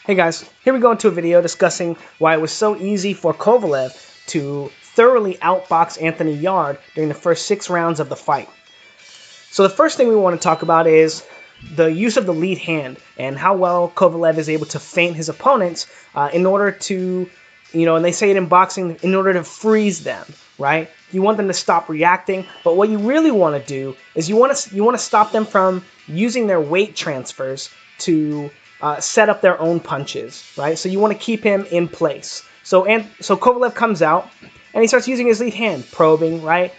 Hey guys, here we go into a video discussing why it was so easy for Kovalev to thoroughly outbox Anthony Yarde during the first 6 rounds of the fight. So the first thing we want to talk about is the use of the lead hand and how well Kovalev is able to feint his opponents in order to, and they say it in boxing, in order to freeze them, right? You want them to stop reacting, but what you really want to do is you want to stop them from using their weight transfers to set up their own punches, right? So you want to keep him in place. So Kovalev comes out and he starts using his lead hand, probing, right?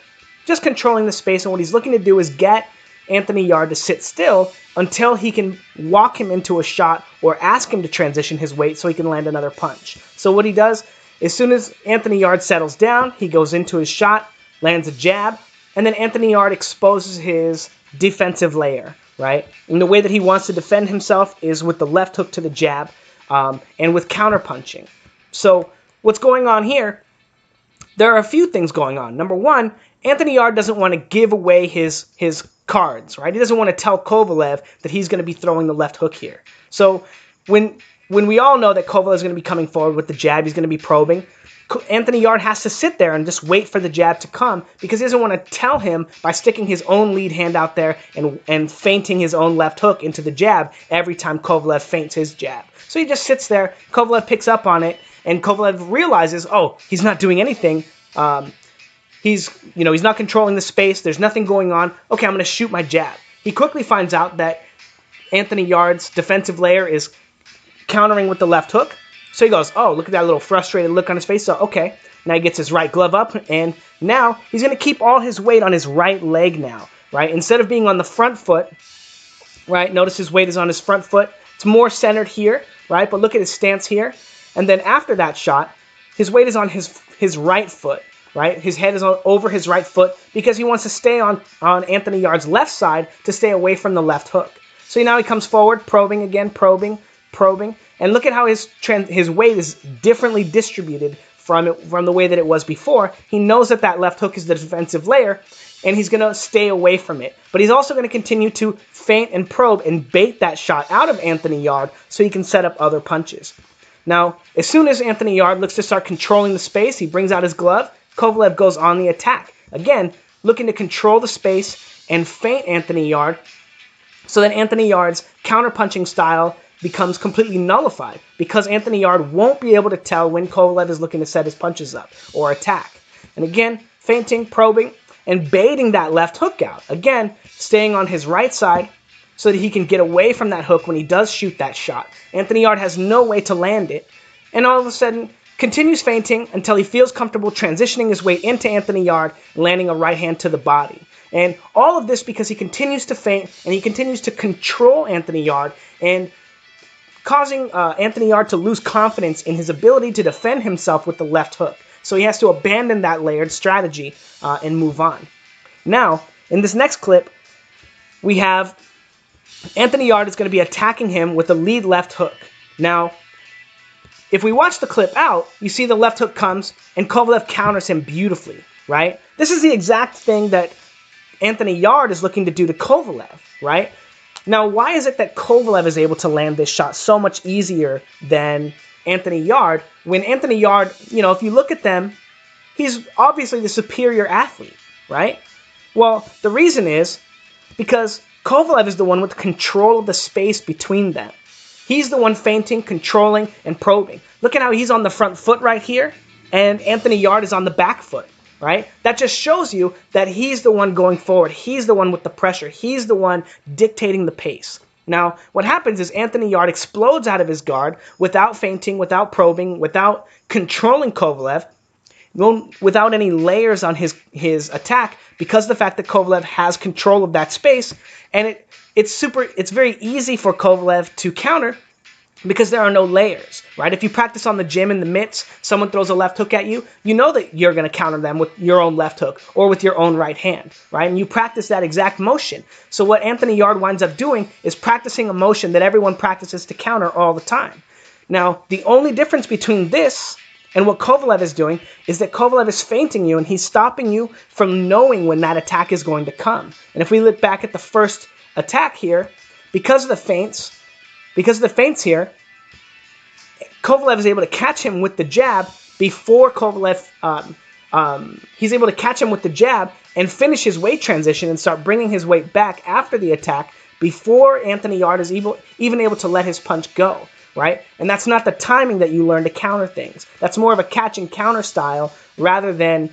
Just controlling the space, and what he's looking to do is get Anthony Yarde to sit still until he can walk him into a shot or ask him to transition his weight so he can land another punch. So what he does, as soon as Anthony Yarde settles down, he goes into his shot, lands a jab, and then Anthony Yarde exposes his defensive layer, right? And the way that he wants to defend himself is with the left hook to the jab and with counterpunching. So what's going on here, there are a few things going on. Number one, Anthony Yarde doesn't want to give away his cards, right? He doesn't want to tell Kovalev that he's going to be throwing the left hook here. So when we all know that Kovalev is going to be coming forward with the jab, he's going to be probing, Anthony Yarde has to sit there and just wait for the jab to come because he doesn't want to tell him by sticking his own lead hand out there and feinting his own left hook into the jab every time Kovalev feints his jab. So he just sits there, Kovalev picks up on it, and Kovalev realizes, oh, he's not doing anything. He's not controlling the space. There's nothing going on. Okay, I'm going to shoot my jab. He quickly finds out that Anthony Yarde's defensive layer is countering with the left hook. So he goes, oh, look at that little frustrated look on his face. So, okay, now he gets his right glove up, and now he's going to keep all his weight on his right leg now, right? Instead of being on the front foot, right? Notice his weight is on his front foot. It's more centered here, right? But look at his stance here. And then after that shot, his weight is on his right foot, right? His head is over his right foot because he wants to stay on Anthony Yarde's left side to stay away from the left hook. So now he comes forward, probing again, probing, and look at how his weight is differently distributed from the way that it was before. He knows that left hook is the defensive layer, and he's going to stay away from it. But he's also going to continue to feint and probe and bait that shot out of Anthony Yarde so he can set up other punches. Now, as soon as Anthony Yarde looks to start controlling the space, he brings out his glove. Kovalev goes on the attack. Again, looking to control the space and feint Anthony Yarde so that Anthony Yarde's counterpunching style becomes completely nullified because Anthony Yarde won't be able to tell when Kovalev is looking to set his punches up or attack. And again, feinting, probing, and baiting that left hook out. Again, staying on his right side so that he can get away from that hook when he does shoot that shot. Anthony Yarde has no way to land it, and all of a sudden continues feinting until he feels comfortable transitioning his weight into Anthony Yarde, landing a right hand to the body. And all of this because he continues to feint and he continues to control Anthony Yarde and causing Anthony Yarde to lose confidence in his ability to defend himself with the left hook. So he has to abandon that layered strategy and move on. Now, in this next clip, we have Anthony Yarde is going to be attacking him with a lead left hook. Now, if we watch the clip out, you see the left hook comes and Kovalev counters him beautifully, right? This is the exact thing that Anthony Yarde is looking to do to Kovalev, right? Now, why is it that Kovalev is able to land this shot so much easier than Anthony Yarde when Anthony Yarde, if you look at them, he's obviously the superior athlete, right? Well, the reason is because Kovalev is the one with control of the space between them. He's the one feinting, controlling, and probing. Look at how he's on the front foot right here, and Anthony Yarde is on the back foot, right? That just shows you that he's the one going forward. He's the one with the pressure. He's the one dictating the pace. Now, what happens is Anthony Yarde explodes out of his guard without feinting, without probing, without controlling Kovalev, without any layers on his attack because of the fact that Kovalev has control of that space, and it's very easy for Kovalev to counter because there are no layers, right? If you practice on the gym in the mitts, someone throws a left hook at you, you know that you're going to counter them with your own left hook or with your own right hand, right? And you practice that exact motion. So what Anthony Yarde winds up doing is practicing a motion that everyone practices to counter all the time. Now, the only difference between this and what Kovalev is doing is that Kovalev is feinting you and he's stopping you from knowing when that attack is going to come. And if we look back at the first attack here, because of the feints here, Kovalev is able to catch him with the jab before Kovalev, he's able to catch him with the jab and finish his weight transition and start bringing his weight back after the attack before Anthony Yarde is even able to let his punch go, right? And that's not the timing that you learn to counter things. That's more of a catch and counter style rather than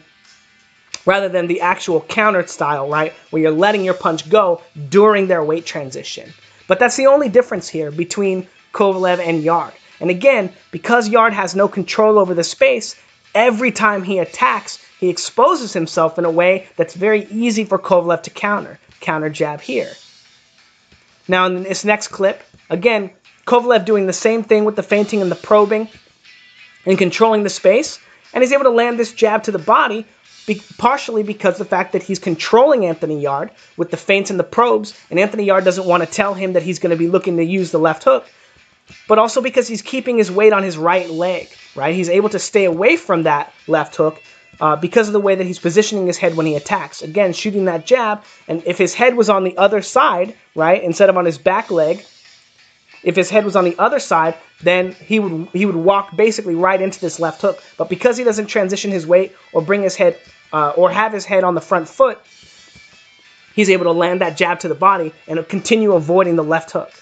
the actual counter style, right? Where you're letting your punch go during their weight transition. But that's the only difference here between Kovalev and Yarde. And again, because Yarde has no control over the space, every time he attacks, he exposes himself in a way that's very easy for Kovalev to counter. Counter jab here. Now in this next clip, again, Kovalev doing the same thing with the feinting and the probing and controlling the space. And he's able to land this jab to the body, partially because of the fact that he's controlling Anthony Yarde with the feints and the probes, and Anthony Yarde doesn't want to tell him that he's going to be looking to use the left hook, but also because he's keeping his weight on his right leg, right? He's able to stay away from that left hook because of the way that he's positioning his head when he attacks. Again, shooting that jab, and if his head was on the other side, right, instead of on his back leg, if his head was on the other side, then he would walk basically right into this left hook. But because he doesn't transition his weight or bring his head or have his head on the front foot, he's able to land that jab to the body and continue avoiding the left hook.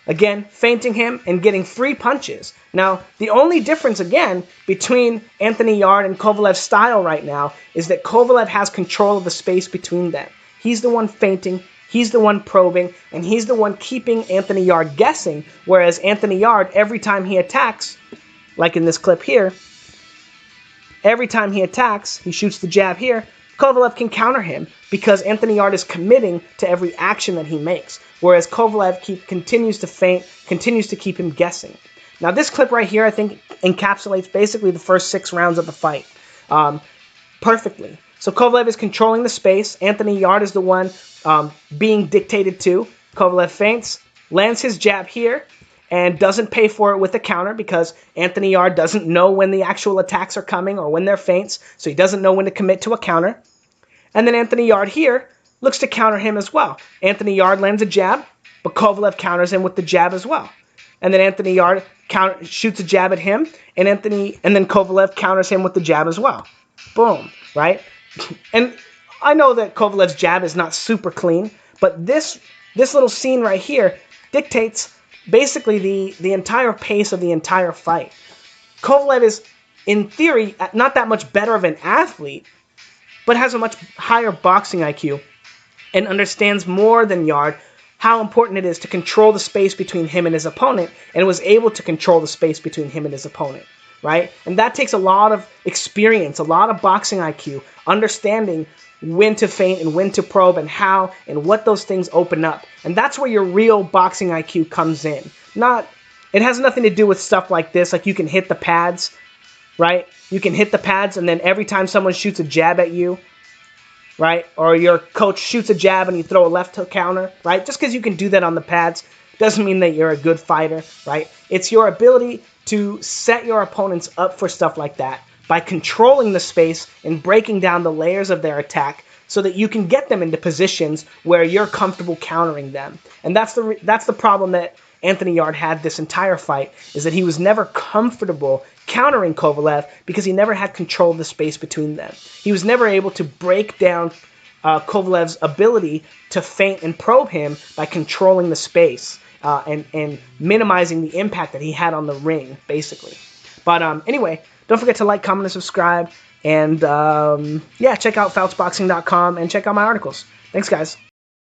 Again, feinting him and getting 3 punches. Now, the only difference, again, between Anthony Yarde and Kovalev's style right now is that Kovalev has control of the space between them. He's the one feinting, he's the one probing, and he's the one keeping Anthony Yarde guessing, whereas Anthony Yarde, every time he attacks, like in this clip here, every time he attacks, he shoots the jab here, Kovalev can counter him because Anthony Yarde is committing to every action that he makes, whereas Kovalev continues to feint, continues to keep him guessing. Now this clip right here I think encapsulates basically the first 6 rounds of the fight perfectly. So Kovalev is controlling the space, Anthony Yarde is the one being dictated to. Kovalev feints, lands his jab here, and doesn't pay for it with a counter because Anthony Yarde doesn't know when the actual attacks are coming or when they're feints, so he doesn't know when to commit to a counter. And then Anthony Yarde here looks to counter him as well. Anthony Yarde lands a jab, but Kovalev counters him with the jab as well. And then Anthony Yarde shoots a jab at him, and then Kovalev counters him with the jab as well. Boom, right? And I know that Kovalev's jab is not super clean, but this little scene right here dictates basically the entire pace of the entire fight. Kovalev is, in theory, not that much better of an athlete, but has a much higher boxing IQ and understands more than Yarde how important it is to control the space between him and his opponent, and was able to control the space between him and his opponent, right? And that takes a lot of experience, a lot of boxing IQ, understanding when to feint and when to probe and how and what those things open up. And that's where your real boxing IQ comes in. It has nothing to do with stuff like this, like you can hit the pads, right? You can hit the pads and then every time someone shoots a jab at you, right? Or your coach shoots a jab and you throw a left hook counter, right? Just because you can do that on the pads doesn't mean that you're a good fighter, right? It's your ability to set your opponents up for stuff like that by controlling the space and breaking down the layers of their attack so that you can get them into positions where you're comfortable countering them. And that's the problem that Anthony Yarde had this entire fight, is that he was never comfortable countering Kovalev because he never had control of the space between them. He was never able to break down Kovalev's ability to feint and probe him by controlling the space and minimizing the impact that he had on the ring, basically. But anyway, don't forget to like, comment, and subscribe. And yeah, check out FouchBoxing.com and check out my articles. Thanks, guys.